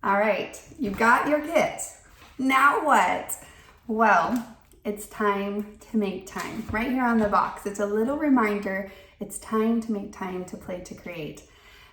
All right, you got your kit. Now what? Well, it's time to make time. Right here on the box, it's a little reminder. It's time to make time to play to create.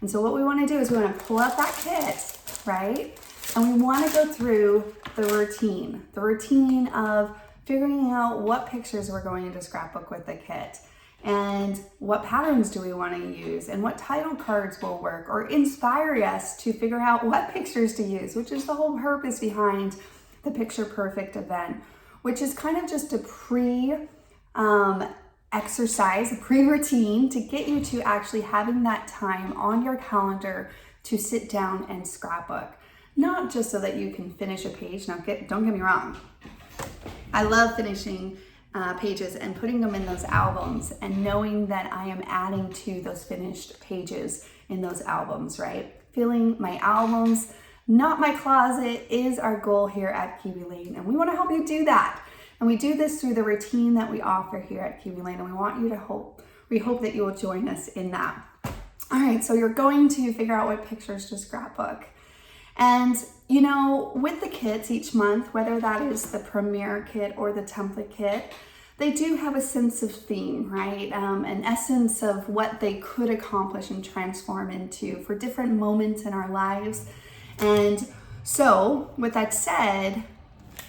And so what we want to do is we want to pull out that kit, right? And we want to go through the routine of figuring out what pictures we're going to scrapbook with the kit. And what patterns do we want to use, and what title cards will work or inspire us to figure out what pictures to use, which is the whole purpose behind the Picture Perfect event, which is kind of just a exercise, a pre-routine to get you to actually having that time on your calendar to sit down and scrapbook. Not just so that you can finish a page. Now, don't get me wrong. I love finishing pages and putting them in those albums and knowing that I am adding to those finished pages in those albums, right? Filling my albums, not my closet, is our goal here at Kiwi Lane. And we want to help you do that. And we do this through the routine that we offer here at Kiwi Lane. And we hope that you will join us in that. All right, so you're going to figure out what pictures to scrapbook. And you know, with the kits each month, whether that is the Premier kit or the template kit, they do have a sense of theme, right? An essence of what they could accomplish and transform into for different moments in our lives. And so, with that said,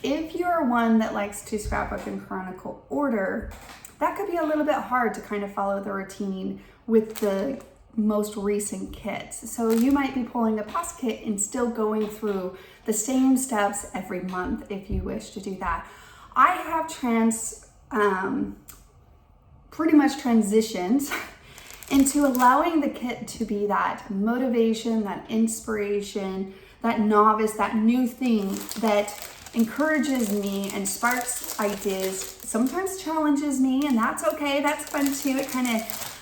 if you're one that likes to scrapbook in chronicle order, that could be a little bit hard to kind of follow the routine with the most recent kits. So you might be pulling a past kit and still going through the same steps every month if you wish to do that. I have pretty much transitioned into allowing the kit to be that motivation, that inspiration, that novice, that new thing that encourages me and sparks ideas, sometimes challenges me, and that's okay, that's fun too. It kind of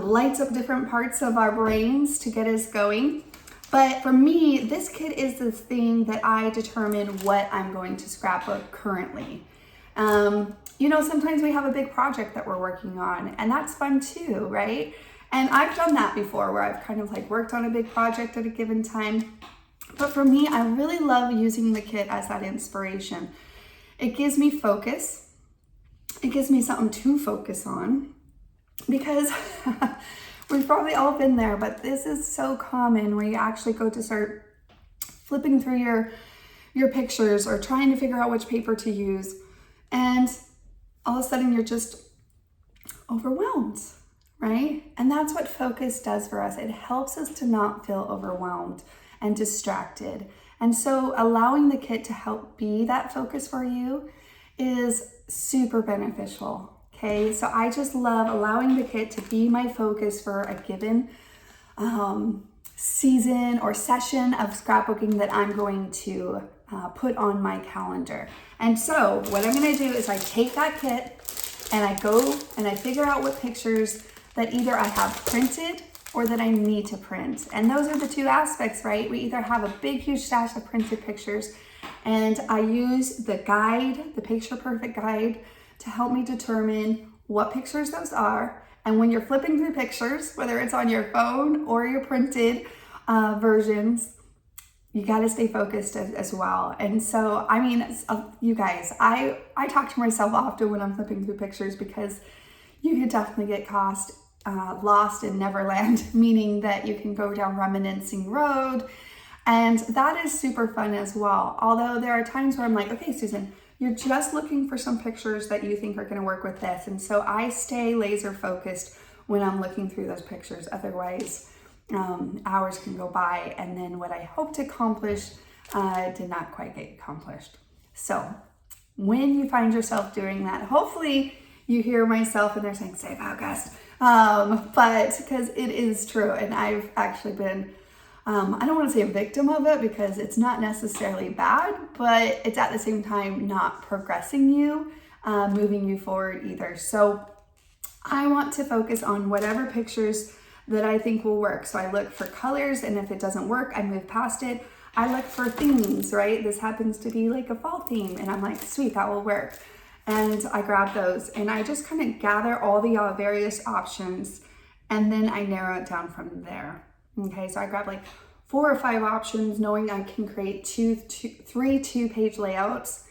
lights up different parts of our brains to get us going. But for me, this kit is the thing that I determine what I'm going to scrapbook currently. You know, sometimes we have a big project that we're working on, and that's fun too, right? And I've done that before where I've kind of like worked on a big project at a given time. But for me, I really love using the kit as that inspiration. It gives me focus. It gives me something to focus on. Because we've probably all been there, but this is so common where you actually go to start flipping through your pictures or trying to figure out which paper to use, and all of a sudden you're just overwhelmed, right? And that's what focus does for us. It helps us to not feel overwhelmed and distracted. And so allowing the kit to help be that focus for you is super beneficial. Okay, so I just love allowing the kit to be my focus for a given season or session of scrapbooking that I'm going to put on my calendar. And so what I'm going to do is I take that kit and I go and I figure out what pictures that either I have printed or that I need to print. And those are the two aspects, right? We either have a big, huge stash of printed pictures, and I use the guide, the Picture Perfect guide, to help me determine what pictures those are. And when you're flipping through pictures, whether it's on your phone or your printed versions, you got to stay focused as well. And so, I mean, you guys, I talk to myself often when I'm flipping through pictures, because you can definitely get lost in Neverland, meaning that you can go down reminiscing road. And that is super fun as well. Although there are times where I'm like, okay, Susan, you're just looking for some pictures that you think are going to work with this. And so I stay laser focused when I'm looking through those pictures. Otherwise, hours can go by, and then what I hope to accomplish did not quite get accomplished. So when you find yourself doing that, hopefully you hear myself and they're saying, save August. But because it is true, and I've actually been I don't want to say a victim of it, because it's not necessarily bad, but it's at the same time not progressing you, moving you forward either. So I want to focus on whatever pictures that I think will work. So I look for colors, and if it doesn't work, I move past it. I look for themes, right? This happens to be like a fall theme, and I'm like, sweet, that will work. And I grab those, and I just kind of gather all the various options, and then I narrow it down from there. Okay, so I grab like 4 or 5 options, knowing I can create 3 2-page layouts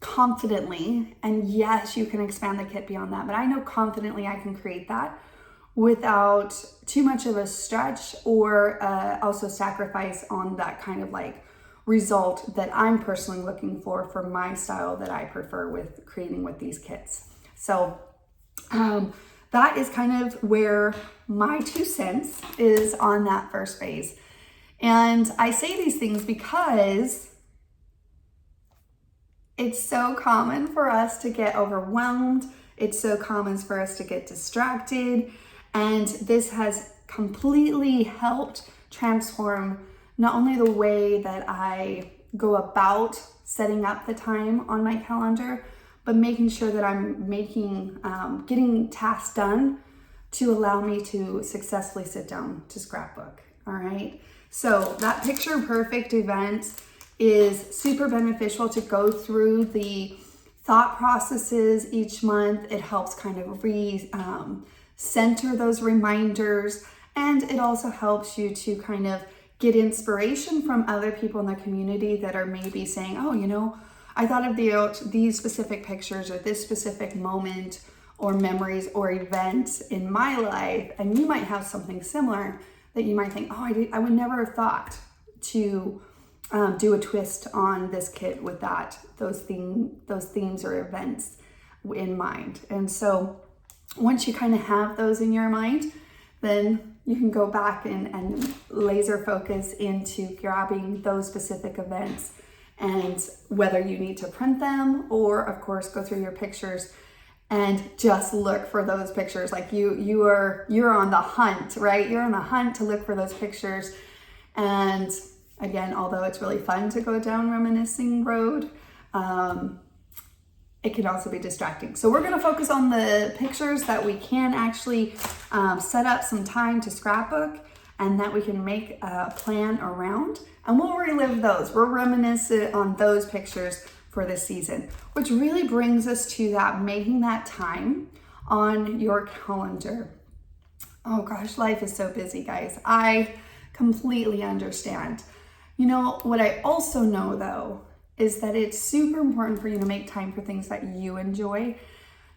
confidently. And yes, you can expand the kit beyond that, but I know confidently I can create that without too much of a stretch or also sacrifice on that kind of like result that I'm personally looking for my style that I prefer with creating with these kits. So that is kind of where my 2 cents is on that first phase. And I say these things because it's so common for us to get overwhelmed. It's so common for us to get distracted. And this has completely helped transform not only the way that I go about setting up the time on my calendar, but making sure that I'm getting tasks done to allow me to successfully sit down to scrapbook. All right. So that picture perfect event is super beneficial to go through the thought processes each month. It helps kind of center those reminders, and it also helps you to kind of get inspiration from other people in the community that are maybe saying, oh, you know, I thought of these specific pictures or this specific moment or memories or events in my life, and you might have something similar that you might think, oh, I would never have thought to do a twist on this kit with those themes or events in mind. And so once you kind of have those in your mind, then you can go back and laser focus into grabbing those specific events, and whether you need to print them or of course go through your pictures and just look for those pictures. Like you're on the hunt, right? You're on the hunt to look for those pictures. And again, although it's really fun to go down reminiscing road, it can also be distracting. So we're gonna focus on the pictures that we can actually set up some time to scrapbook and that we can make a plan around, and we'll relive those. We'll reminisce on those pictures for this season, which really brings us to that making that time on your calendar. Oh gosh, life is so busy, guys. I completely understand. You know, what I also know though, is that it's super important for you to make time for things that you enjoy,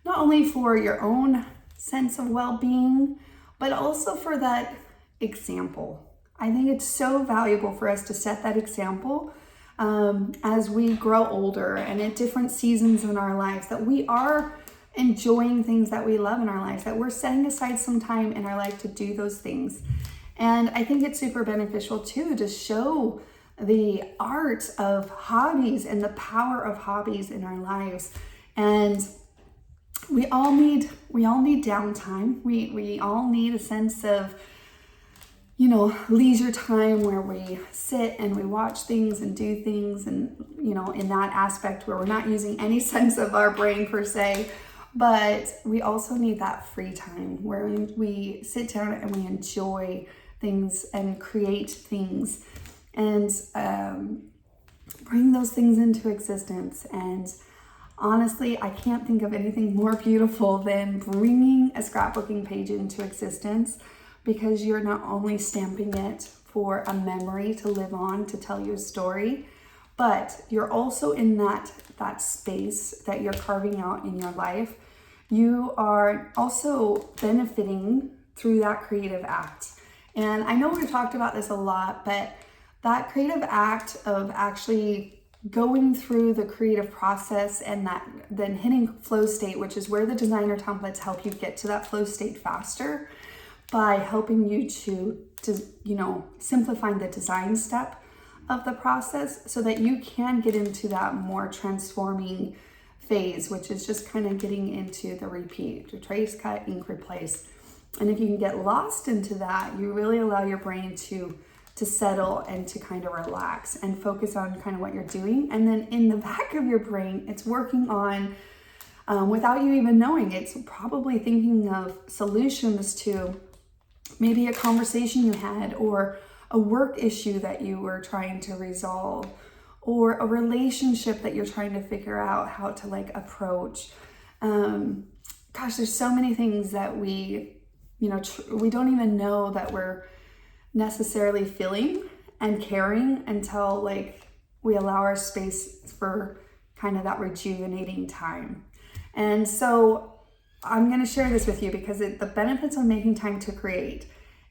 not only for your own sense of well-being, but also for that example. I think it's so valuable for us to set that example as we grow older and at different seasons in our lives, that we are enjoying things that we love in our lives, that we're setting aside some time in our life to do those things. And I think it's super beneficial too to show the art of hobbies and the power of hobbies in our lives. And we all need downtime. We all need a sense of, you know, leisure time where we sit and we watch things and do things, and, you know, in that aspect where we're not using any sense of our brain per se. But we also need that free time where we sit down and we enjoy things and create things and bring those things into existence. And honestly, I can't think of anything more beautiful than bringing a scrapbooking page into existence, because you're not only stamping it for a memory to live on, to tell you a story, but you're also in that space that you're carving out in your life. You are also benefiting through that creative act. And I know we've talked about this a lot, but that creative act of actually going through the creative process and that then hitting flow state, which is where the designer templates help you get to that flow state faster by helping you to you know, simplifying the design step of the process so that you can get into that more transforming phase, which is just kind of getting into the repeat, to trace, cut, ink, replace. And if you can get lost into that, you really allow your brain to settle and to kind of relax and focus on kind of what you're doing. And then in the back of your brain, it's working on, without you even knowing, it's probably thinking of solutions to maybe a conversation you had, or a work issue that you were trying to resolve, or a relationship that you're trying to figure out how to like approach. Gosh, there's so many things that we, you know, we don't even know that we're necessarily filling and caring until like we allow our space for kind of that rejuvenating time. And so I'm going to share this with you because the benefits of making time to create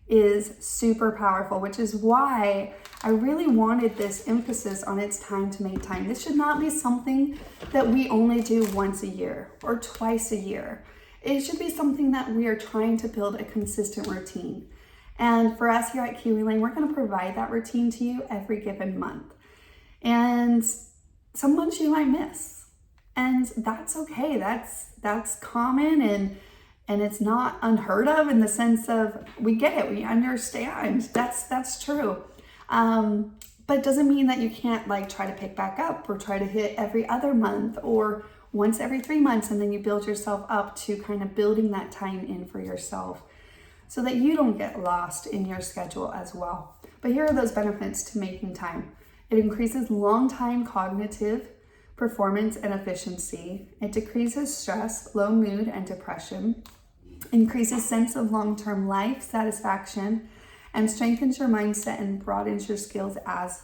is super powerful, which is why I really wanted this emphasis on it's time to make time. This should not be something that we only do once a year or twice a year. It should be something that we are trying to build a consistent routine. And for us here at Kiwi Lane, we're going to provide that routine to you every given month. And some months you might miss, and that's okay. That's common, and it's not unheard of in the sense of we get it, we understand. That's true. But it doesn't mean that you can't like try to pick back up or try to hit every other month or once every 3 months, and then you build yourself up to kind of building that time in for yourself so that you don't get lost in your schedule as well. But here are those benefits to making time. It increases long-time cognitive performance and efficiency. It decreases stress, low mood, and depression. Increases sense of long-term life satisfaction, and strengthens your mindset and broadens your skills as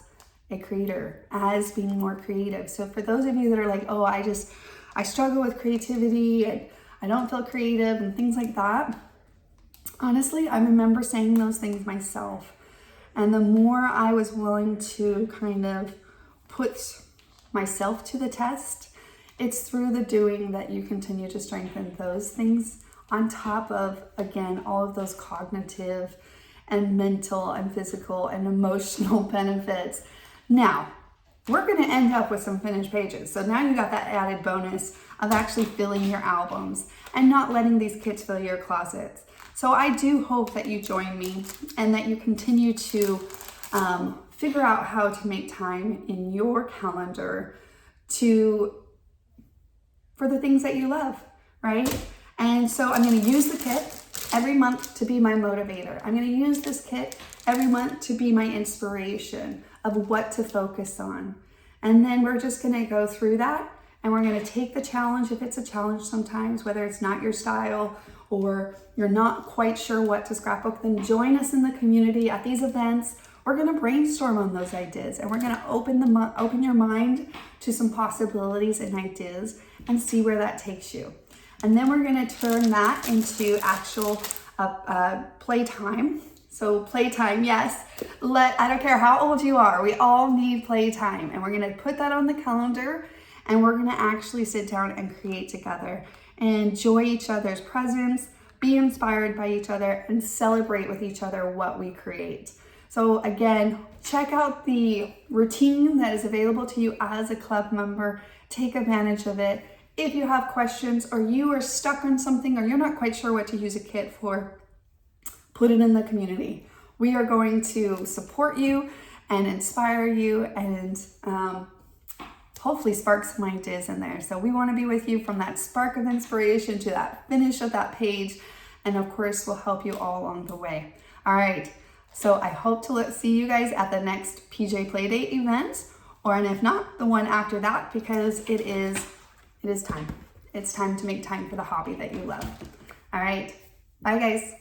a creator, as being more creative. So for those of you that are like, oh, I struggle with creativity and I don't feel creative and things like that, honestly, I remember saying those things myself. And the more I was willing to kind of put myself to the test, it's through the doing that you continue to strengthen those things on top of, again, all of those cognitive and mental and physical and emotional benefits. Now, we're going to end up with some finished pages. So now you got that added bonus of actually filling your albums and not letting these kits fill your closets. So I do hope that you join me and that you continue to figure out how to make time in your calendar for the things that you love, right? And so I'm going to use the kit every month to be my motivator. I'm going to use this kit every month to be my inspiration of what to focus on. And then we're just going to go through that, and we're going to take the challenge if it's a challenge sometimes, whether it's not your style or you're not quite sure what to scrapbook, then join us in the community at these events. We're going to brainstorm on those ideas, and we're going to open your mind to some possibilities and ideas and see where that takes you. And then we're going to turn that into actual playtime. So playtime, yes. I don't care how old you are, we all need playtime. And we're going to put that on the calendar, and we're going to actually sit down and create together and enjoy each other's presence, be inspired by each other, and celebrate with each other what we create. So again, check out the routine that is available to you as a club member. Take advantage of it. If you have questions or you are stuck on something or you're not quite sure what to use a kit for, put it in the community. We are going to support you and inspire you and hopefully spark some ideas in there. So we want to be with you from that spark of inspiration to that finish of that page. And of course, we'll help you all along the way. All right. So I hope to see you guys at the next PJ Playdate event, and if not, the one after that, because it is time. It's time to make time for the hobby that you love. All right. Bye, guys.